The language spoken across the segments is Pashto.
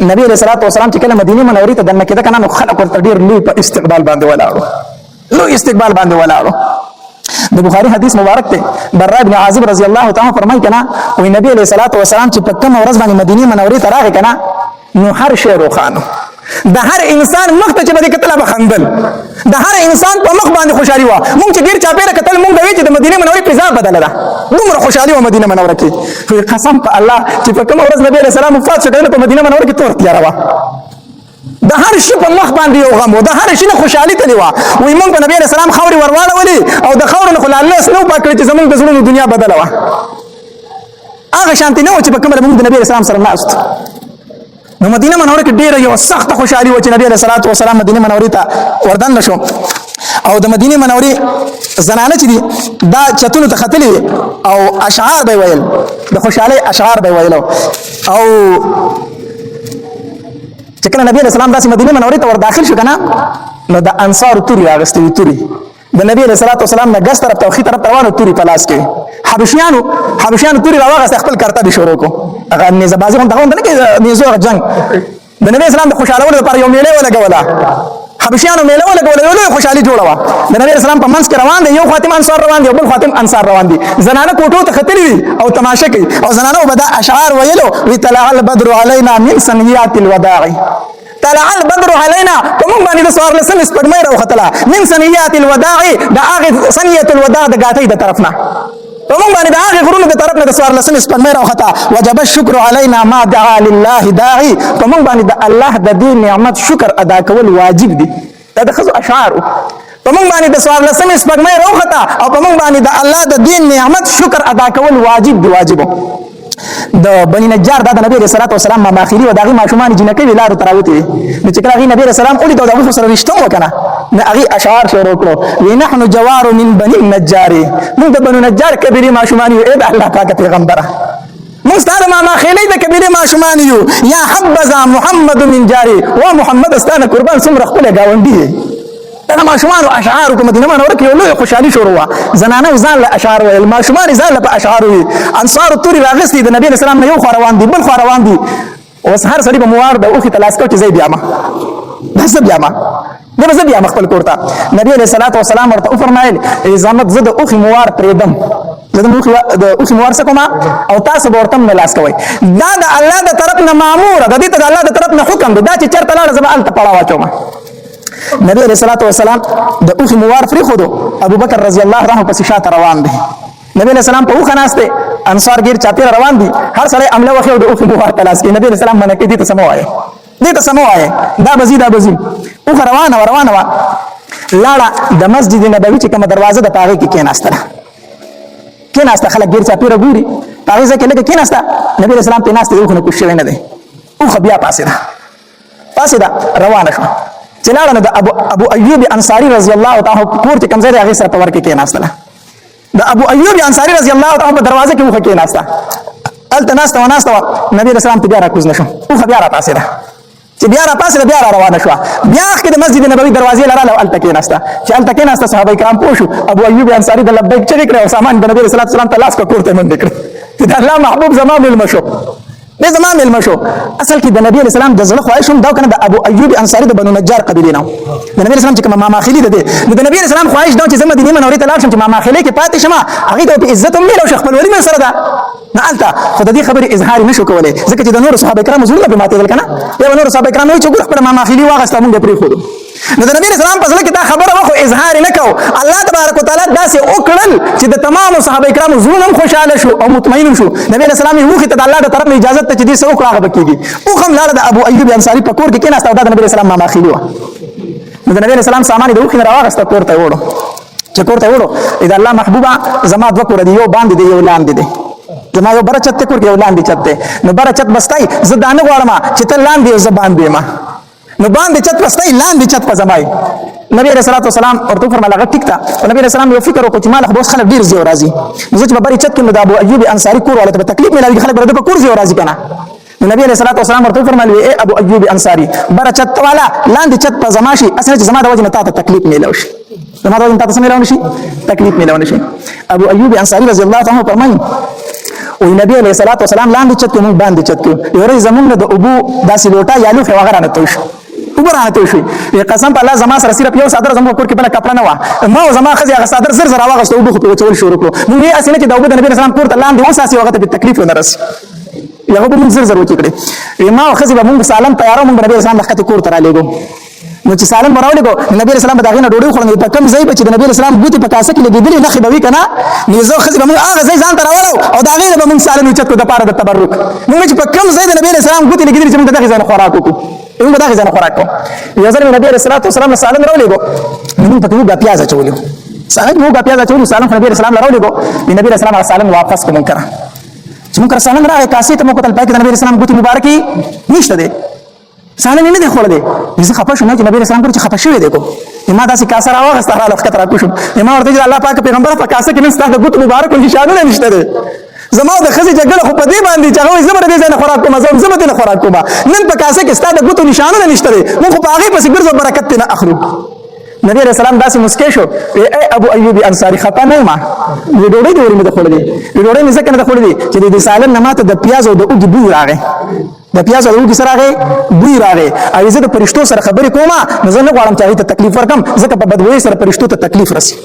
نبی علیہ الصلوۃ والسلام چې کله مدینه منورې ته دنه کېده کنه نو خلک ورته ډیر لوی په استقبال باندې ولاړو، لوی استقبال باندې ولاړو. د بخاری حدیث مبارک ته برا بن عازب رضی الله تعالی فرمایي کنه وی نبی علیہ الصلوۃ والسلام چې په کوم ورځ باندې مدینه منورې ته راغی کنه نو هر شی روخانو، د هر انسان مخ ته چې به کتل به خندل، د هر انسان په مخ باندې خوشحالي و. مونږ چې ډیر چا پیره کتل مونږ وی چې د مدینه منورې فضا بدله ده، دومره خوشحالي و مدینه منوره کې. قسم په الله چې په کوم ورځ نبی علیہ السلام وفات شو په مدینه منوره کې تور تیار و، د هر شي په مخ باندې یو غم و، د هر شي نه خوشحالي تلی و. وی مونږ په نبی علیہ السلام خاورې ورواړولې او د خاورو نه خو الله سنو پاک کړی چې زمونږ د زړونو دنیا بدله و. هغه شانتي نه و چې په کومه مونږ د نبی علیہ السلام سره ناست. نو مدینه منوره کې ډیره یو سخت خوشحالي و چې نبی علیہ الصلوۃ والسلام مدینه منورې ته وردن نشو. او د مدینه منورې زنانه چې دي دا چتونو ته ختلې او اشعار به ویل، د خوشحالي اشعار به ویل. او چې کله نبی علیہ السلام داسې مدینه منورې ته ور داخل شو کنه نو د انصار توري راغستې توري د نبی علیہ الصلوۃ والسلام نه ګس طرف ته خې طرف روانو توري په لاس کې. حبشیانو توري راوغست خپل کرتب شروع کو. هغه نيزه بازي هم دغه نه کې نيزو جنگ د نبی اسلام د خوشالولو لپاره یو میله ولګولا، حبشیانو میله ولګولا، یو خوشالي جوړوا. د نبی اسلام په منځ کې روان دي، یو خاتم انصار روان دي او بل خاتم انصار روان دي. زنانه کوټو ته ختلې او تماشا کوي او زنانه وبدا اشعار ویلو وی طلع البدر علينا من سنيات الوداع، طلع البدر علينا کوم باندې د سوار لسن سپډمې راوختله من سنيات الوداع، د هغه سنيات الوداع د غاټي د طرفنا ومن باندې د هغه غرونو د طرف نه د سوار لسن سپډمې راوخته. وجب الشكر علينا ما دعا لله داعي، ومن باندې د الله د دې نعمت شکر ادا کول واجب دي. دا د خزو اشعار ومن باندې د سوار لسن سپډمې راوخته او ومن باندې د الله د دې نعمت شکر ادا کول واجب دي. واجب د بني نجار د نبی رسول الله والسلام ما ماخيلي و دغه ماشومان جنکې لارو تراوتی نو چې کله نبی رسول الله اولي دغه سره رښتو وکنه نه هغه اشعار شروع کړو وی نحن جوار من بني النجار، موږ د بنو نجار کبیره ماشومان یو د الله پاک پیغمبره، موږ ستاره ما ماخيلي د کبیره ماشومان یو. یا حبذا محمد من جاري و محمد استانه قربان څومره خپل گاونډي. دا ماشومان او اشعار په مدینه منوره کې یو خوشحالي شروع وا. زنانه ځان له اشعار ویل، ماشومان ځان له اشعار ویل. انصار توري راغستي د نبی اسلام نه یو خو روان دي بل خو روان دي. اوس هر سړي په موار د اوخي تلاس کو چې زید یامه داسه بیامه دغه زه بیا خپل کورته. نبی علیہ الصلوۃ والسلام ورته فرمایل عظمت زده اوخي موار پرېدم، زه د اوخي موار څخه ما او تاسو ورته ملاس کوي. دا د الله د طرف نه مامور، د دې ته د الله د طرف نه حکم دی دا چې چرته لاړ زما الته پړاو واچوم. نبی علیہ الصلوۃ والسلام د اوخي موار فری خودو، ابو بکر رضی الله عنه پسې شاته روان دي. نبی علیہ السلام په اوخه ناشته، انصار غیر چاپیر روان دي، هر سړی عمله وخت د اوخي موار تلاش کوي. نبی علیہ السلام باندې دې ته سموایي دې ته سموایي دا بزی دا بزی. اوخه روانه وا لاړه د مسجد نبوي چې کومه دروازه د پاغه کې کېناسته خلک غیر چاپیر ګوري پاغه ځکه لکه کېناسته. نبی علیہ السلام په ناشته اوخه نه کوشش نه دی، اوخه بیا پاسه دا روانه شو. چلاړه نو د ابو ایوب انصاری رضی الله تعالی کور ته کمزې هغه سره پور کې کېناستله. د ابو ایوب انصاری رضی الله تعالی په دروازه کې وخه کېناسته، الته ناسته نبی رسول الله بیا راکوز نشو، اوخه بیا را پاسه ده چې بیا را پاسه بیا را روانه شو. بیا کې د مسجد نبوي دروازې لراله الته کېناسته، چې الته کېناسته صحابه کرام پوښو ابو ایوب انصاری د لبیک چې کړو سامان د نبی رسول الله ته لاس کو کوړته منډ کړ چې الله محبوب زمان المشو دې زمان المشو. اصل کې د نبی علیہ السلام د زړه خواهش هم دا کنه د ابو ایوب انصاری د بنو نجار قبیله نه د نبی اسلام چې کوم ما ماخلی ده د نبی علیہ السلام خواهش دا چې زما مدینه منورې ته لاړ شم چې ما ماخلی کې پاتې شم، هغه ته په عزت هم ملو شیخ خپل ولی من سره ده نه الته خو د دې خبرې اظهار نشو کولای ځکه چې د نور صحابه کرام زړه به ماته ول کنه یا نور صحابه کرام چې ګور خپل ما ماخلی واغسته موږ پرې خو نو د نبی اسلام په ځل کې دا خبره واخو اظهار نه کو. الله تبارک وتعالى داسې وکړل چې د تمام صحابه کرام زړه خوشاله شو او مطمئن شو. نبی اسلام یې وخت د الله تعالی اجازه ته چې دې سو کړه بکیږي او کوم لاله د ابو ایوب انصاری په کور کې کېناسته د نبی اسلام ما ماخلی و. نو د نبی اسلام سامان د وخت راغسته کورته وړو چې کورته وړو اذا الله محبوبا زما د کور دی یو باندې دی یو لاندې دی زما یو برچت کور کې یو لاندې چت دی نو برچت بستای زدانه غواړم چې ته لاندې زبان دی ما نو باندې چت بستای لاندې چت په زمای. نبی رسول الله والسلام ورته فرمایله هغه ټیک تا. نبی رسول الله یو فکر وکړ چې مال خو خلک ډیر زیو راځي زه چې په بری چت کې نو د ابو ایوب انصاری کور ولته تکلیف ملایي خلک ورته په کور زیو راځي کنه. نبی رسول الله والسلام ورته فرمایله اے ابو ایوب انصاری بر چت والا لاندې چت په زماشي اصل چې زما د وجه نه تاسو تکلیف ملو شي زما د وجه نه تاسو ملو شي تکلیف ملو شي. ابو ایوب انصاری رضی الله عنه فرمایي او نبی علیہ الصلوۃ والسلام لاندې چت کې مونږ باندې چت کې یوري زمونږ د ابو داسې لوټه یا لوخه وغیرہ نه توش وګورانه توش قسم په الله زما سره صرف یو صادر زموږ کور کې بل کپړه نه و ما او زما خزي هغه صادر زر زر واغسته او بخو په چول شروع کړو نو یې اسنه چې د ابو د نبی اسلام کور ته لاندې وساسي وخت په تکلیف نه رس یو به موږ زر زر وتی کړی ما او خزي به موږ سالم تیارو موږ نبی اسلام لخت کور ته را لګو نو چې سالم براولې کو نبی اسلام به داغه ډوډۍ خورنه په کم ځای چې نبی اسلام ګوتی په کاسه کې لګیدلې نه خبوي کنه نيزو خزي به موږ هغه ځای ځان ته راوړو او داغه به موږ سالم چت د پاره د تبرک موږ چې په کم ځای د نبی اسلام ګوتی لګیدلې چې موږ دغه ځای خوراک وکړو موږ دغه ځای خوراک وکړو یو ځل نبی رسول الله صلی الله علیه وسلم راولې کو موږ پکې موږ پیاز اچولیو سالم موږ پیاز اچولیو سالم نبی رسول الله راولې کو نبی رسول الله سالم واپس کوم کړه چې موږ سالم راغی کاسه ته موږ تل پای کې نبی رسول الله ګوتی مبارکي نشته ده سالم نه دی خوړل دي زه خپه شوم چې نبی رسول الله چې خپه شوی دی کو ما داسې کاسه راوغسته را لخت را کوشم ما ورته چې الله پاک پیغمبر په کاسه کې نسته د ګوت مبارک نشانه نشته ده زما د خزي جګړه خو په دې باندې چې هغه زبر دې ځنه خوراک کوم زما دې خوراک کوم نن په کاسه کې ستاسو د ګوت نشانه نشته ده موږ په هغه پسې ګرځو برکت نه اخلو نبی رسول الله داسې مسکې شو اے ابو ایوب انصاری خپه نه ما ډوډۍ دې ورمه خورلې ډوډۍ نه ځکه نه خورلې چې د سالم نه ماته د پیاز او د اوږد بوی راغی د پیاز او اوږد سره راغی بوی راغی او زه د پرشتو سره خبرې کوم نو زه نه غواړم چې هغه ته تکلیف ورکم ځکه په بدوي سره پرشتو ته تکلیف رسي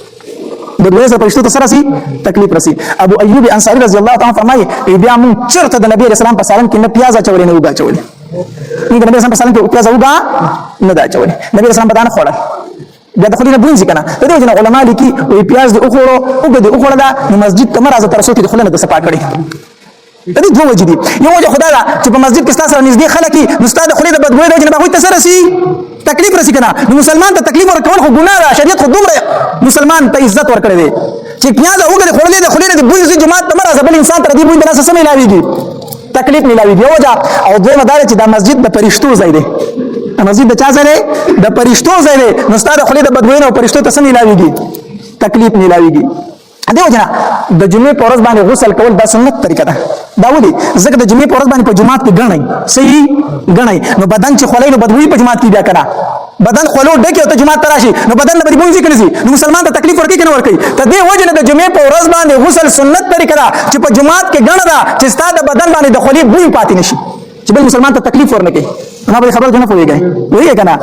د دوی سره پرشتو ته سره سي تکلیف رسي ابو ایوب انصاری رضی الله تعالی فرمایي بیا مون چرته د نبی رسول الله په سالم کې نه پیاز اچولې نه وګا چولې موږ نبی رسول الله په سالم کې پیاز وګا نه دا چولې نبی رسول الله بدن خوړل بیا د خلینو بونځ کنه د دې جن علماء لیکي وی پیاز د اخورو او د اخورو دا مسجد ته مرزه تر څو کې د خلینو د صفا کړي د دې دوه وجې دي یو وجه خدای دا چې په مسجد کې ستاسو نږدې خلک نو ستاسو د خلینو د بدوي د جن به ته سره سي تکلیف رسي کنه نو مسلمان ته تکلیف ورکول خو ګناه ده شریعت خو دومره مسلمان ته عزت ورکړي دي چې پیاز اوګه خورلې د خلینو د بونځ جماعت ته مرزه بل انسان تر دې بونځ نه سم ملاويږي تکلیف ملاويږي وجه او دوی مدار چې د مسجد د پرشتو ځای دی مسجد د چا ځای دی د پرشتو ځای دی نو ستاسو خلې د بدوینه او پرشتو ته سم ملاويږي تکلیف ملاويږي دیو جنا د جمعې په ورځ باندې غسل کول دا سنت طریقه ده دا ولي ځکه د جمعې په ورځ باندې په جمعات کې غنئ صحیح غنئ نو بدن چې خلې نو بدوي په جمعات کې بیا کړه بدن خلو ډکه ته جمعات تراشي نو بدن نه بونځي کړي نو مسلمان ته تکلیف ورکړي کنه ورکړي ته دی وجه د جمعې په ورځ باندې غسل سنت طریقه ده چې په جمعات کې غنه ده چې ستاسو بدن باندې د خلې بوی پاتې نشي چې بل مسلمان ته تکلیف ورنکړي نو به خبر کنه پويږي وایي کنه